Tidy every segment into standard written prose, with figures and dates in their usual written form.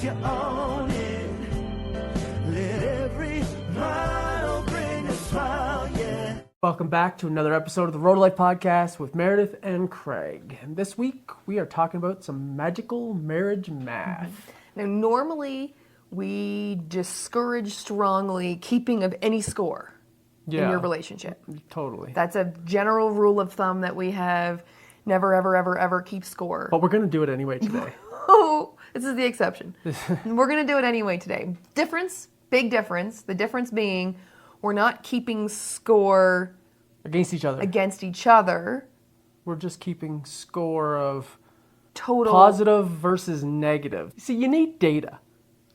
you own it. Let every mile bring a smile, yeah. Welcome back to another episode of the Road to Life podcast with Meredith and Craig. And this week we are talking about some magical marriage math. Now, normally we discourage strongly keeping of any score in your relationship. Totally. That's a general rule of thumb that we have. Never, ever, ever, ever keep score. But we're going to do it anyway today. Oh, this is the exception. We're going to do it anyway today. Difference, big difference. The difference being we're not keeping score Against each other. We're just keeping score of total positive versus negative. See, you need data.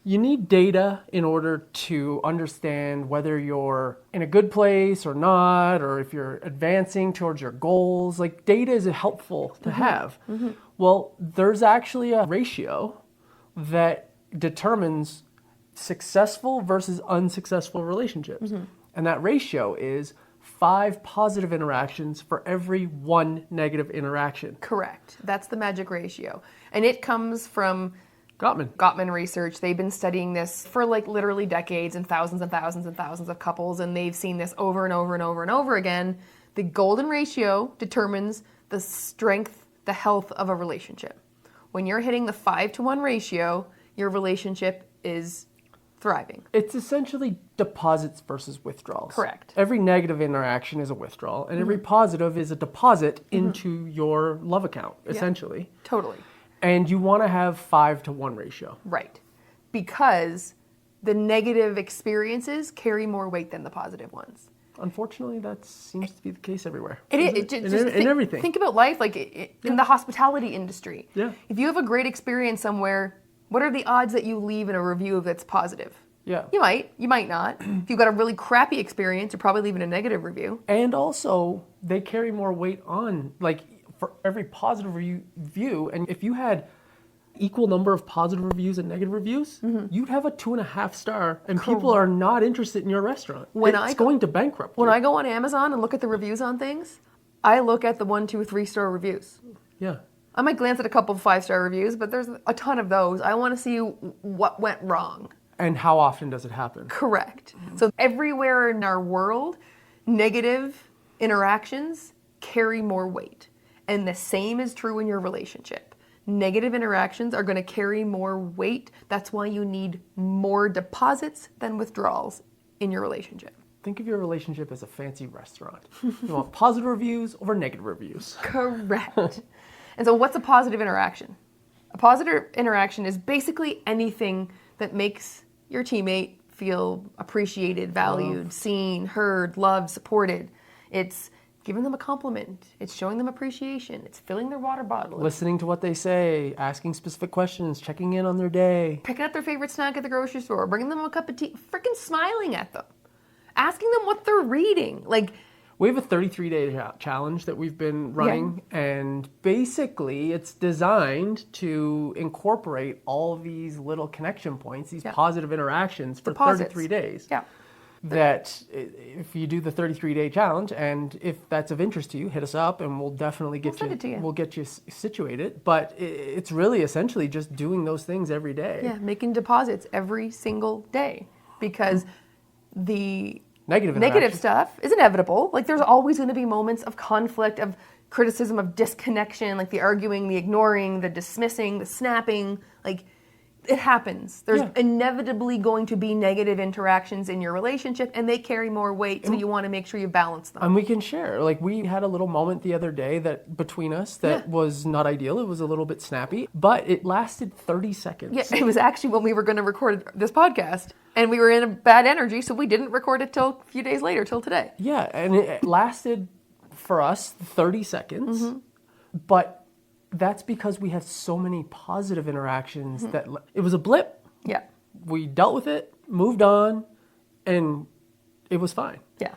You need data in order to understand whether you're in a good place or not, or if you're advancing towards your goals. Like, data is helpful to have. Well, there's actually a ratio that determines successful versus unsuccessful relationships. And that ratio is 5 positive interactions for every 1 negative interaction. Correct. That's the magic ratio. And it comes from Gottman research. They've been studying this for like literally decades and thousands and thousands and thousands of couples, and they've seen this over and over and over and over again. The golden ratio determines the strength, the health of a relationship. When you're hitting the 5-to-1 ratio, your relationship is thriving. It's essentially deposits versus withdrawals. Correct. Every negative interaction is a withdrawal, and every positive is a deposit into your love account, essentially. Totally. And you want to have 5-to-1 ratio. Right. Because the negative experiences carry more weight than the positive ones. Unfortunately, that seems to be the case everywhere. In everything. Think about life like in the hospitality industry. Yeah. If you have a great experience somewhere, what are the odds that you leave in a review that's positive? Yeah. You might not. If you've got a really crappy experience, you're probably leaving a negative review. And also, they carry more weight on, like, for every positive review. And if you had equal number of positive reviews and negative reviews, you'd have a 2.5 star, and people are not interested in your restaurant. It's going to bankrupt you. When I go on Amazon and look at the reviews on things, I look at the 1, 2, 3-star reviews. Yeah. I might glance at a couple of 5-star reviews, but there's a ton of those. I want to see what went wrong. And how often does it happen? Correct. So everywhere in our world, negative interactions carry more weight. And the same is true in your relationship. Negative interactions are going to carry more weight. That's why you need more deposits than withdrawals in your relationship. Think of your relationship as a fancy restaurant. You want positive reviews over negative reviews. Correct. And so what's a positive interaction? A positive interaction is basically anything that makes your teammate feel appreciated, valued, seen, heard, loved, supported. It's giving them a compliment. It's showing them appreciation. It's filling their water bottle. Listening to what they say, asking specific questions, checking in on their day. Picking up their favorite snack at the grocery store, bringing them a cup of tea, freaking smiling at them. Asking them what they're reading. Like, we have a 33-day challenge that we've been running, and basically it's designed to incorporate all of these little connection points, these positive interactions for 33 days. Yeah. That if you do the 33-day challenge, and if that's of interest to you, hit us up and we'll definitely we'll get you situated. But it's really essentially just doing those things every day. Yeah, making deposits every single day, because the negative stuff is inevitable. Like, there's always going to be moments of conflict, of criticism, of disconnection, like the arguing, the ignoring, the dismissing, the snapping. Like, it happens. There's inevitably going to be negative interactions in your relationship, and they carry more weight, so you want to make sure you balance them. And we can share. Like, we had a little moment the other day that between us that was not ideal. It was a little bit snappy, but it lasted 30 seconds. Yeah, it was actually when we were going to record this podcast, and we were in a bad energy, so we didn't record it till a few days later, till today. Yeah, and it lasted for us 30 seconds, but that's because we had so many positive interactions that it was a blip. Yeah. We dealt with it, moved on, and it was fine. Yeah.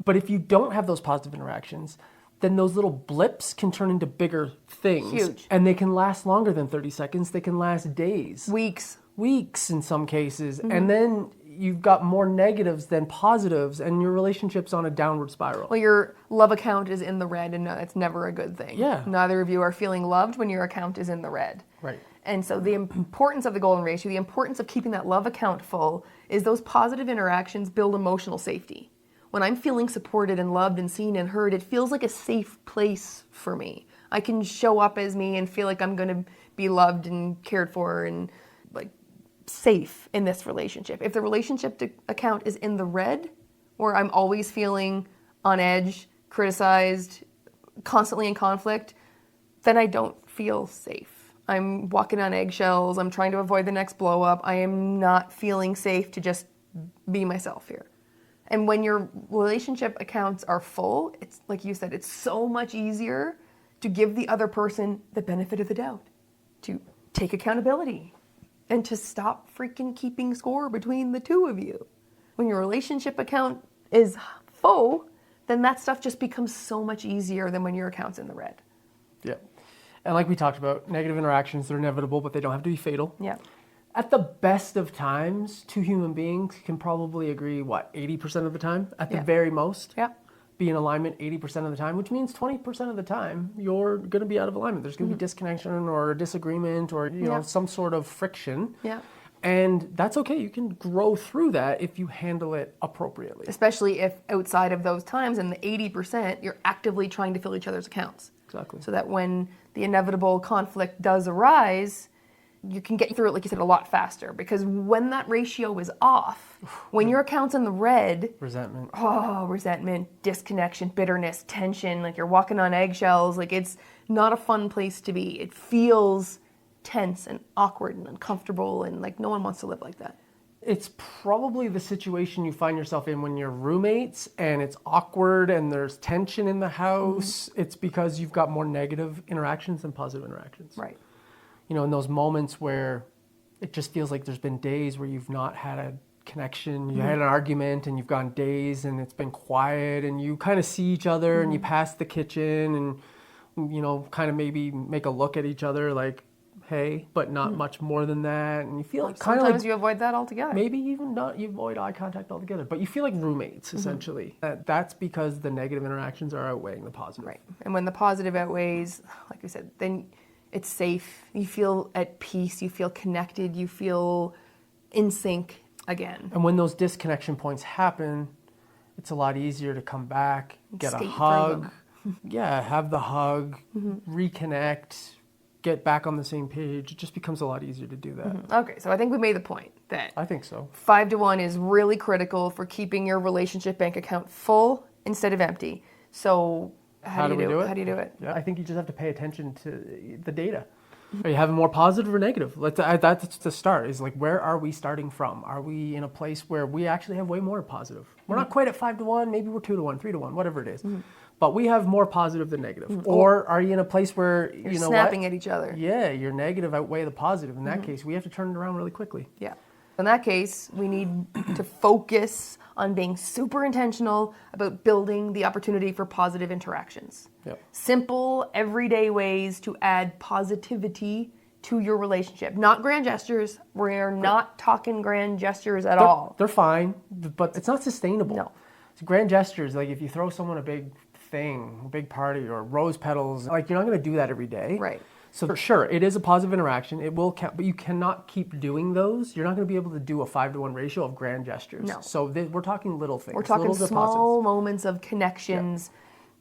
But if you don't have those positive interactions, then those little blips can turn into bigger things. Huge. And they can last longer than 30 seconds. They can last days. Weeks in some cases. And then you've got more negatives than positives, and your relationship's on a downward spiral. Well, your love account is in the red, and it's never a good thing. Yeah. Neither of you are feeling loved when your account is in the red. Right. And so the importance of the golden ratio, the importance of keeping that love account full, is those positive interactions build emotional safety. When I'm feeling supported and loved and seen and heard, it feels like a safe place for me. I can show up as me and feel like I'm going to be loved and cared for and like safe in this relationship. If the relationship account is in the red, where I'm always feeling on edge, criticized, constantly in conflict, then I don't feel safe. I'm walking on eggshells. I'm trying to avoid the next blow up. I am not feeling safe to just be myself here. And when your relationship accounts are full, it's like you said, it's so much easier to give the other person the benefit of the doubt, to take accountability, and to stop freaking keeping score between the two of you. When your relationship account is full, then that stuff just becomes so much easier than when your account's in the red. Yeah. And like we talked about, negative interactions, they're inevitable, but they don't have to be fatal. Yeah. At the best of times, two human beings can probably agree, 80% of the time? At the very most? Yeah. Be in alignment 80% of the time, which means 20% of the time you're going to be out of alignment. There's going to be disconnection or a disagreement or you know some sort of friction. Yeah. And that's okay. You can grow through that if you handle it appropriately. Especially if outside of those times, in the 80%, you're actively trying to fill each other's accounts. Exactly. So that when the inevitable conflict does arise, you can get through it, like you said, a lot faster. Because when that ratio is off, when your account's in the red, resentment, disconnection, bitterness, tension, like you're walking on eggshells, like it's not a fun place to be. It feels tense and awkward and uncomfortable, and like no one wants to live like that. It's probably the situation you find yourself in when you're roommates and it's awkward and there's tension in the house. It's because you've got more negative interactions than positive interactions. Right. You know, in those moments where it just feels like there's been days where you've not had a connection, you had an argument and you've gone days and it's been quiet and you kind of see each other and you pass the kitchen and, you know, kind of maybe make a look at each other like, hey, but not much more than that. And you feel like kind of Sometimes like you avoid that altogether. maybe even not, you avoid eye contact altogether, but you feel like roommates essentially. That's because the negative interactions are outweighing the positive. Right. And when the positive outweighs, like we said, then it's safe. You feel at peace. You feel connected. You feel in sync again. And when those disconnection points happen, it's a lot easier to come back, get Skate a through hug. Have the hug, reconnect, get back on the same page. It just becomes a lot easier to do that. Okay, so I think we made the point that I think so. 5-to-1 is really critical for keeping your relationship bank account full instead of empty. So how do you do it? How do you do it? Yeah, I think you just have to pay attention to the data. Are you having more positive or negative? That's the start. Is like, where are we starting from? Are we in a place where we actually have way more positive? We're not quite at 5-to-1. Maybe we're 2-to-1, 3-to-1, whatever it is. But we have more positive than negative. Or are you in a place where You're snapping at each other? Yeah, your negative outweigh the positive. In that case, we have to turn it around really quickly. Yeah. In that case, we need to focus on being super intentional about building the opportunity for positive interactions. Yep. Simple, everyday ways to add positivity to your relationship. Not grand gestures. We're not talking grand gestures at all. They're fine, but it's not sustainable. No. It's grand gestures, like if you throw someone a big thing, a big party, or rose petals, like you're not going to do that every day. Right. So for sure, it is a positive interaction. It will count, but you cannot keep doing those. You're not going to be able to do a 5-to-1 ratio of grand gestures. No. So we're talking little things. We're talking little small moments of connections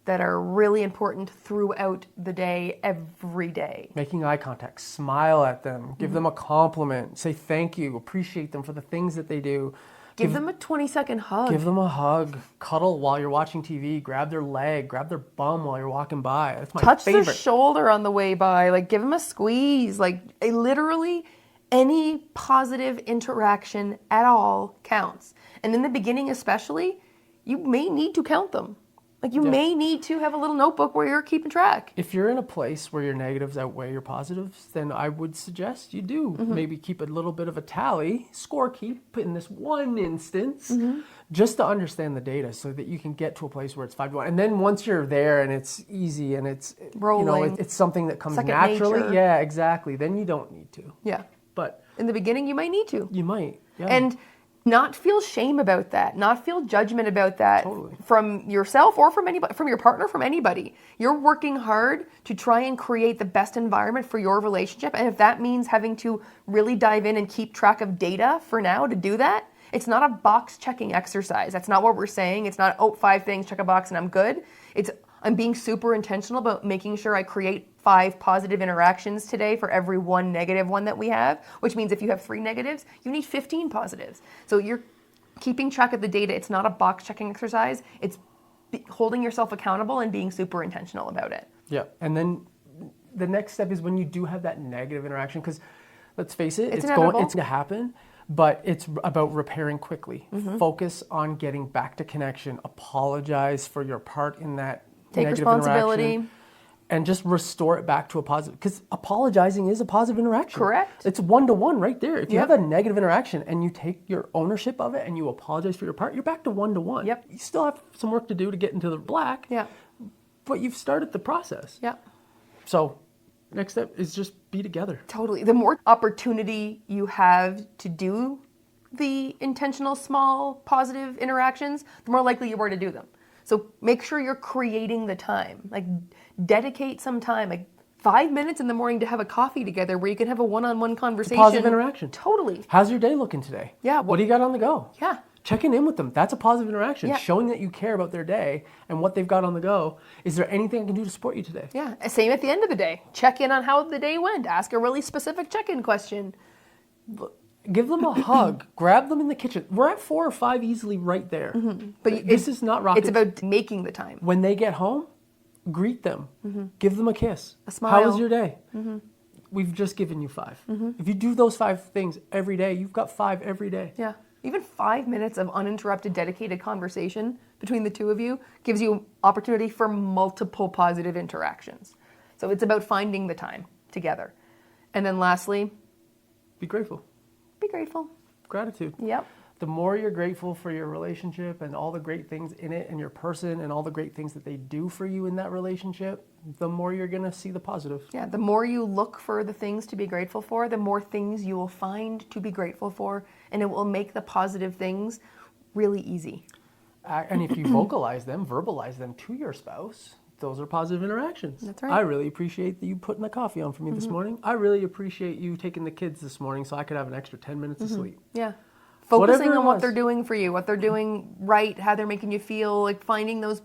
that are really important throughout the day, every day. Making eye contact, smile at them, give them a compliment, say thank you, appreciate them for the things that they do. Give them a 20-second hug. Give them a hug, cuddle while you're watching TV, grab their leg, grab their bum while you're walking by. That's my Touch favorite. their shoulder on the way by. Like, give them a squeeze. Like, literally any positive interaction at all counts. And in the beginning especially, you may need to count them. Like, you may need to have a little notebook where you're keeping track. If you're in a place where your negatives outweigh your positives, then I would suggest you do. Maybe keep a little bit of a tally, score keep in this one instance, just to understand the data so that you can get to a place where it's 5-to-1. And then once you're there and it's easy and it's Rolling. it's something that comes Second naturally. nature. Yeah, exactly. Then you don't need to. Yeah. But In the beginning, you might need to. you might. Yeah. And Not feel shame about that, not feel judgment about that Totally. from yourself or from anybody, from your partner, from anybody. You're working hard to try and create the best environment for your relationship. And if that means having to really dive in and keep track of data for now to do that, it's not a box checking exercise. That's not what we're saying. It's not, 5 things, check a box and I'm good. I'm being super intentional about making sure I create 5 positive interactions today for every 1 negative one that we have, which means if you have 3 negatives, you need 15 positives. So you're keeping track of the data. It's not a box checking exercise. It's holding yourself accountable and being super intentional about it. Yeah. And then the next step is when you do have that negative interaction, because let's face it, it's going to happen, but it's about repairing quickly. Focus on getting back to connection. Apologize for your part in that Take negative responsibility. interaction, and just restore it back to a positive, because apologizing is a positive interaction. Correct. It's 1-to-1 right there. If you have a negative interaction and you take your ownership of it and you apologize for your part, you're back to 1-to-1. Yep. You still have some work to do to get into the black. Yeah. But you've started the process. Yeah. So next step is just be together. Totally. The more opportunity you have to do the intentional, small, positive interactions, the more likely you are to do them. So make sure you're creating the time. Like, dedicate some time, like 5 minutes in the morning to have a coffee together where you can have a one-on-one conversation. Positive interaction. Totally. How's your day looking today? Yeah. What do you got on the go? Yeah. Checking in with them. That's a positive interaction. Yeah. Showing that you care about their day and what they've got on the go. Is there anything I can do to support you today? Yeah. Same at the end of the day. Check in on how the day went. Ask a really specific check-in question. Give them a hug. Grab them in the kitchen. We're at 4 or 5 easily right there. But this is not rocket. It's about making the time. When they get home, greet them. Give them a kiss. A smile. How was your day? We've just given you 5. If you do those 5 things every day, you've got 5 every day. Yeah. Even 5 minutes of uninterrupted, dedicated conversation between the two of you gives you opportunity for multiple positive interactions. So it's about finding the time together. And then lastly, Be grateful. be grateful. Gratitude. Yep. The more you're grateful for your relationship and all the great things in it and your person and all the great things that they do for you in that relationship, the more you're going to see the positive. Yeah, the more you look for the things to be grateful for, the more things you will find to be grateful for, and it will make the positive things really easy. And if you verbalize them to your spouse, those are positive interactions. That's right. I really appreciate you putting the coffee on for me this morning. I really appreciate you taking the kids this morning so I could have an extra 10 minutes of sleep. Yeah. Focusing Whatever it on what was. they're doing for you, what they're doing right, how they're making you feel, like finding those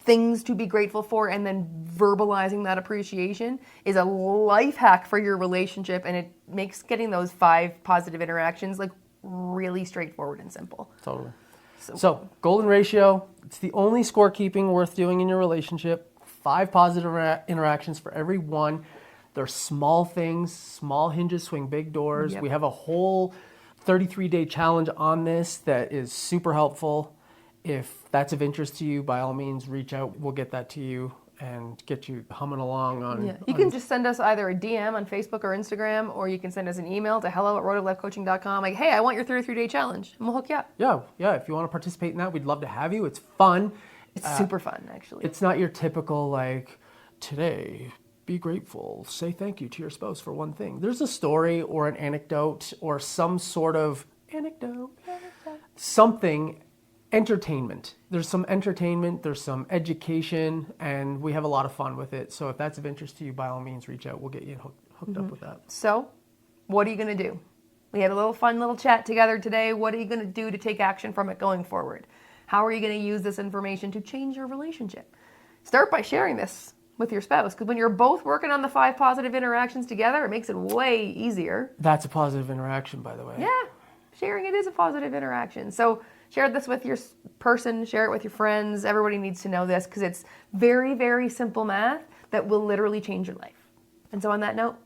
things to be grateful for and then verbalizing that appreciation is a life hack for your relationship, and it makes getting those 5 positive interactions like really straightforward and simple. Totally. So golden ratio, it's the only scorekeeping worth doing in your relationship. 5 positive interactions for every one. They're small things, small hinges swing big doors. Yep. We have a whole 33-day challenge on this that is super helpful. If that's of interest to you, by all means, reach out. We'll get that to you and get you humming along on... Yeah. You can just send us either a DM on Facebook or Instagram, or you can send us an email to hello@roadoflifecoaching.com. Like, hey, I want your 33-day challenge, and we'll hook you up. Yeah. If you want to participate in that, we'd love to have you. It's fun. It's super fun, actually. It's not your typical, like, today, be grateful, say thank you to your spouse for one thing. There's a story or an anecdote or some sort of something, entertainment. There's some entertainment, there's some education, and we have a lot of fun with it. So if that's of interest to you, by all means, reach out. We'll get you hooked up with that. So, what are you going to do? We had a little fun little chat together today. What are you going to do to take action from it going forward? How are you going to use this information to change your relationship? Start by sharing this with your spouse, because when you're both working on the 5 positive interactions together, it makes it way easier. That's a positive interaction, by the way. Yeah, sharing it is a positive interaction. So share this with your person, share it with your friends. Everybody needs to know this, because it's very, very simple math that will literally change your life. And so on that note,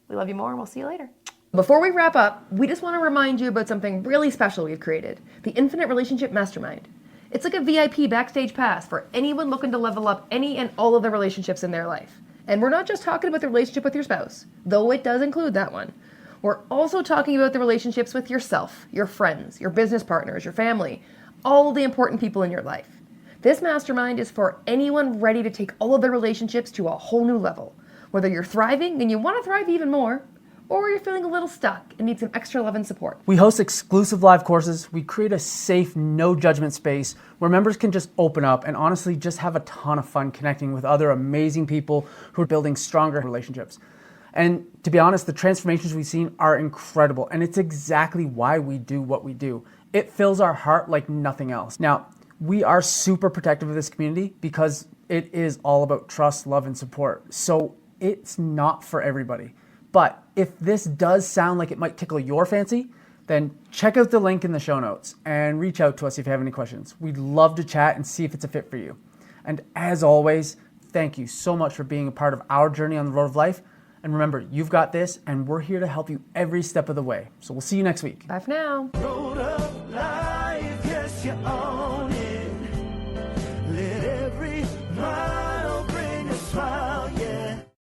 we love you more, and we'll see you later. Before we wrap up, we just want to remind you about something really special we've created, the Infinite Relationship Mastermind. It's like a VIP backstage pass for anyone looking to level up any and all of the relationships in their life. And we're not just talking about the relationship with your spouse, though it does include that one. We're also talking about the relationships with yourself, your friends, your business partners, your family, all the important people in your life. This mastermind is for anyone ready to take all of their relationships to a whole new level. Whether you're thriving and you want to thrive even more, or you're feeling a little stuck and need some extra love and support. We host exclusive live courses. We create a safe, no judgment space where members can just open up and honestly just have a ton of fun connecting with other amazing people who are building stronger relationships. And to be honest, the transformations we've seen are incredible, and it's exactly why we do what we do. It fills our heart like nothing else. Now, we are super protective of this community because it is all about trust, love, and support. So it's not for everybody. But if this does sound like it might tickle your fancy, then check out the link in the show notes and reach out to us if you have any questions. We'd love to chat and see if it's a fit for you. And as always, thank you so much for being a part of our journey on the road of life. And remember, you've got this, and we're here to help you every step of the way. So we'll see you next week. Bye for now. Road of life, yes, you're on.